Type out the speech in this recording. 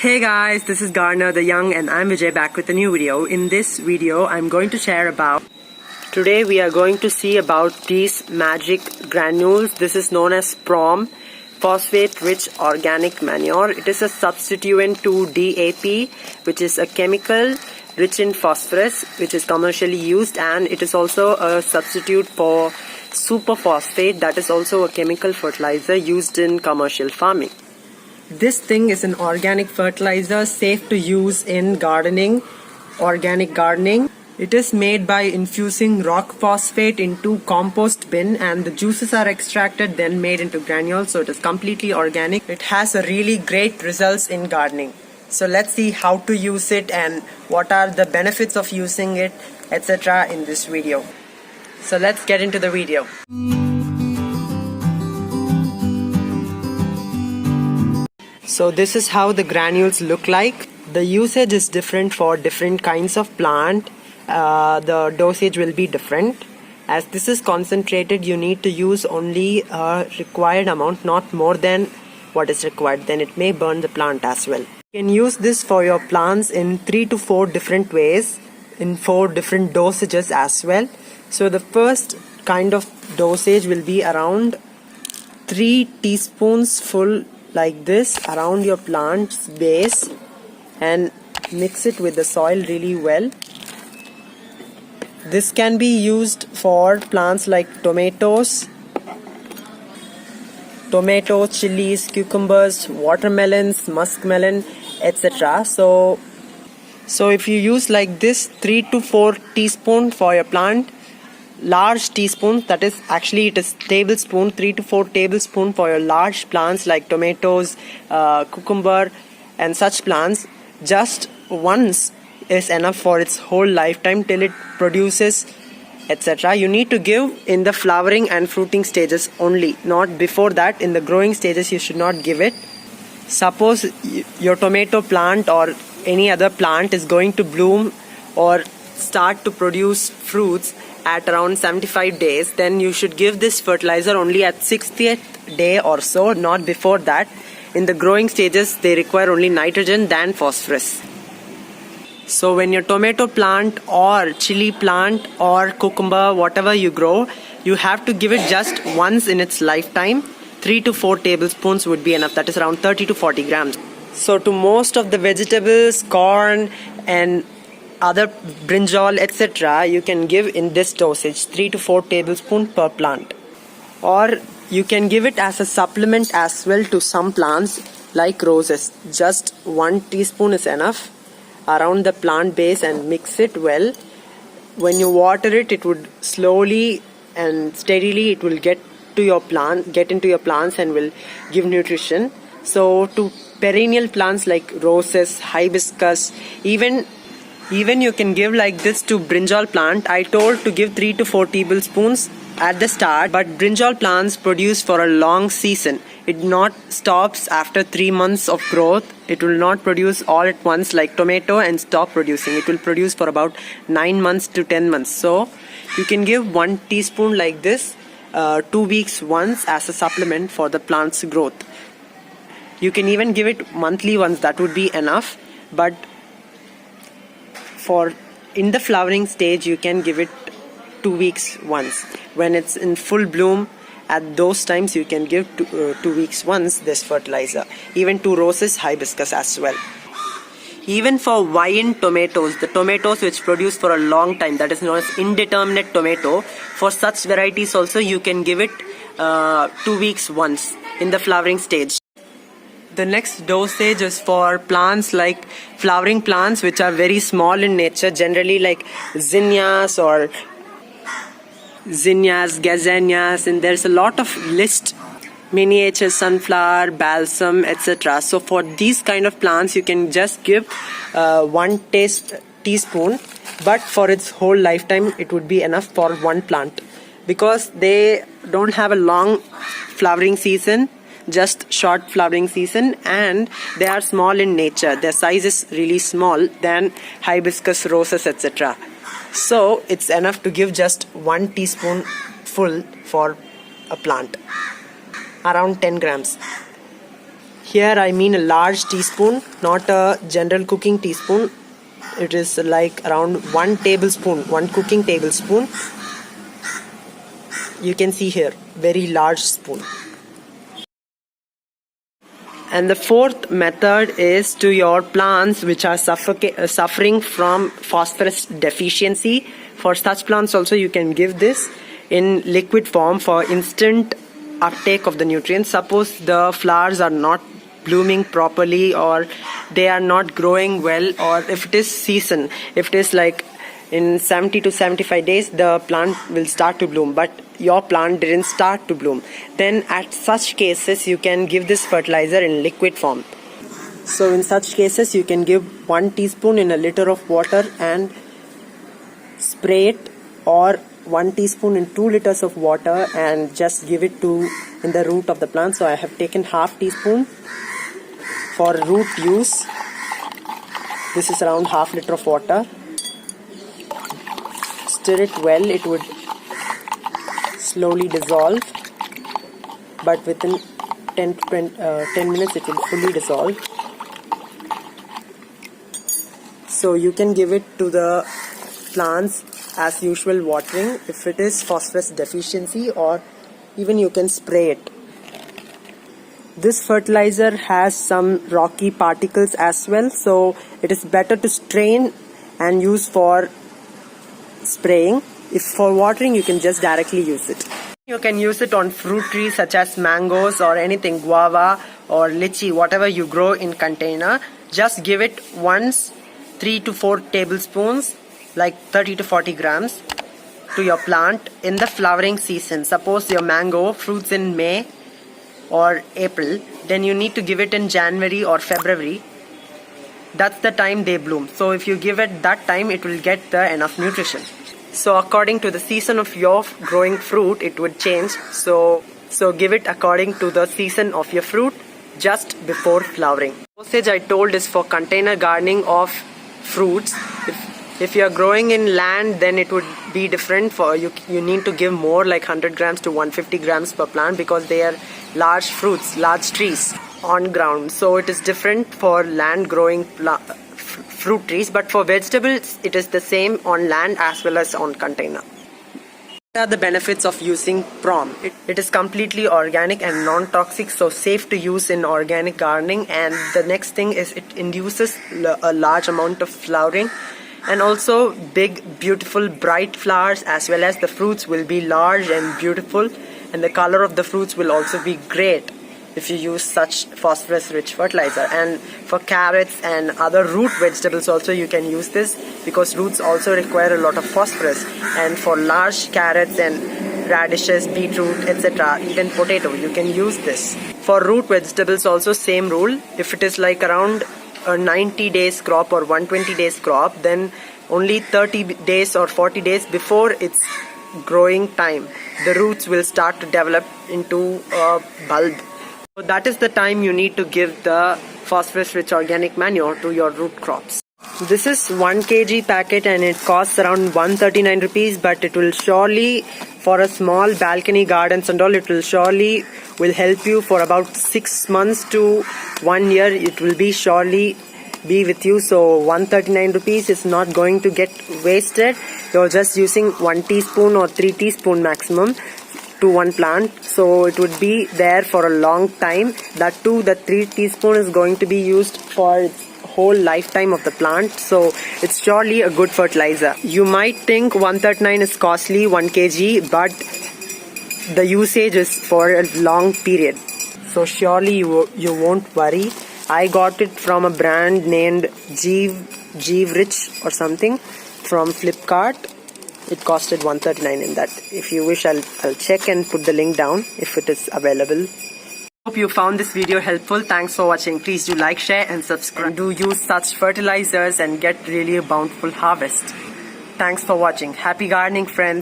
Hey guys, this is Garner the Young and I'm Vijay back with a new video. In this video, I'm going to share about... Today we are going to see about these magic granules. This is known as PROM, Phosphate Rich Organic Manure. It is a substituent to DAP, which is a chemical rich in phosphorus, which is commercially used, and it is also a substitute for superphosphate, that is also a chemical fertilizer used in commercial farming. This thing is an organic fertilizer, safe to use in gardening, organic gardening. It is made by infusing rock phosphate into compost bin and the juices are extracted then made into granules, so it is completely organic. It has a really great results in gardening. So let's see how to use it and what are the benefits of using it, etc. in this video. So let's get into the video. So this is how the granules look like. The usage is different for different kinds of plant. The dosage will be different. As this is concentrated, you need to use only a required amount, not more than what is required. Then it may burn the plant as well. You can use this for your plants in 3 to 4 different ways, in 4 different dosages as well. So the first kind of dosage will be around 3 teaspoons full like this around your plant's base and mix it with the soil really well. This can be used for plants like tomatoes, chilies, cucumbers, watermelons, muskmelon, etc. So if you use like this 3 to 4 teaspoon for your plant, large teaspoon, that is actually it is tablespoon, 3 to 4 tablespoon for your large plants like tomatoes, cucumber and such plants. Just once is enough for its whole lifetime till it produces, etc. You need to give in the flowering and fruiting stages only, not before that. In the growing stages you should not give it. Suppose your tomato plant or any other plant is going to bloom or start to produce fruits at around 75 days, then you should give this fertilizer only at 60th day or so, not before that. In the growing stages they require only nitrogen than phosphorus. So when your tomato plant or chili plant or cucumber, whatever you grow, you have to give it just once in its lifetime. 3 to 4 tablespoons would be enough, that is around 30 to 40 grams. So to most of the vegetables, corn and other brinjal, etc., you can give in this dosage, 3 to 4 tablespoons per plant. Or you can give it as a supplement as well to some plants like roses. Just 1 teaspoon is enough around the plant base and mix it well. When you water it, it would slowly and steadily it will get into your plants and will give nutrition. So to perennial plants like roses, hibiscus, even you can give like this to brinjal plant. I told to give 3 to 4 tablespoons at the start, but brinjal plants produce for a long season. It not stops after 3 months of growth. It will not produce all at once like tomato and stop producing. It will produce for about 9 months to 10 months. So you can give 1 teaspoon like this 2 weeks once as a supplement for the plant's growth. You can even give it monthly once, that would be enough. But for in the flowering stage you can give it 2 weeks once. When it's in full bloom, at those times you can give 2 weeks once this fertilizer. Even to roses, hibiscus as well. Even for vine tomatoes, the tomatoes which produce for a long time, that is known as indeterminate tomato, for such varieties also you can give it 2 weeks once in the flowering stage. The next dosage is for plants like flowering plants which are very small in nature, generally like zinnias, gazanias, and there's a lot of list, miniature sunflower, balsam, etc. So for these kind of plants you can just give 1 teaspoon, but for its whole lifetime it would be enough for 1 plant, because they don't have a long flowering season, just short flowering season, and they are small in nature. Their size is really small than hibiscus, roses, etc. So it's enough to give just 1 teaspoon full for a plant, around 10 grams. Here I mean a large teaspoon, not a general cooking teaspoon. It is like around 1 tablespoon, 1 cooking tablespoon. You can see here, very large spoon. And the fourth method is to your plants which are suffering from phosphorus deficiency. For such plants also you can give this in liquid form for instant uptake of the nutrients. Suppose the flowers are not blooming properly, or they are not growing well, or if it is season, if it is like in 70 to 75 days the plant will start to bloom, but your plant didn't start to bloom, then at such cases you can give this fertilizer in liquid form. So in such cases you can give 1 teaspoon in a liter of water and spray it, or 1 teaspoon in 2 liters of water and just give it to in the root of the plant. So I have taken half teaspoon for root use. This is around half liter of water. Stir it well, it would slowly dissolve, but within 10 minutes it will fully dissolve. So you can give it to the plants as usual watering if it is phosphorus deficiency, or even you can spray it. This fertilizer has some rocky particles as well, so it is better to strain and use for spraying. If for watering, you can just directly use it. You can use it on fruit trees such as mangoes or anything, guava or lychee, whatever you grow in container. Just give it once 3 to 4 tablespoons, like 30 to 40 grams to your plant in the flowering season. Suppose your mango fruits in May or April, then you need to give it in January or February. That's the time they bloom. So if you give it that time, it will get the enough nutrition. So according to the season of your growing fruit, it would change. So give it according to the season of your fruit just before flowering. Dosage I told is for container gardening of fruits. If you are growing in land, then it would be different. For you need to give more, like 100 grams to 150 grams per plant, because they are large fruits, large trees on ground. So it is different for land growing fruit trees, but for vegetables it is the same on land as well as on container. What are the benefits of using PROM? It is completely organic and non-toxic, so safe to use in organic gardening. And the next thing is it induces a large amount of flowering, and also big, beautiful, bright flowers, as well as the fruits will be large and beautiful, and the color of the fruits will also be great if you use such phosphorus rich fertilizer. And for carrots and other root vegetables also you can use this, because roots also require a lot of phosphorus. And for large carrots and radishes, beetroot, etc., even potato, you can use this. For root vegetables also same rule. If it is like around a 90 days crop or 120 days crop, then only 30 days or 40 days before its growing time, the roots will start to develop into a bulb. So that is the time you need to give the phosphorus rich organic manure to your root crops. This is 1 kg packet and it costs around 139 rupees, but it will surely, for a small balcony gardens and all, it will surely will help you for about 6 months to 1 year. It will be surely be with you. So 139 rupees is not going to get wasted. You're just using 1 teaspoon or 3 teaspoon maximum to one plant, so it would be there for a long time. That too, the 3 teaspoon is going to be used for its whole lifetime of the plant, so it's surely a good fertilizer. You might think 139 is costly, 1 kg, but the usage is for a long period, so surely you won't worry. I got it from a brand named Jeev Rich or something from Flipkart. It costed 139 in that. If you wish, I'll check and put the link down if it is available. Hope you found this video helpful. Thanks for watching. Please do like, share and subscribe. And do use such fertilizers and get really a bountiful harvest. Thanks for watching. Happy gardening, friends.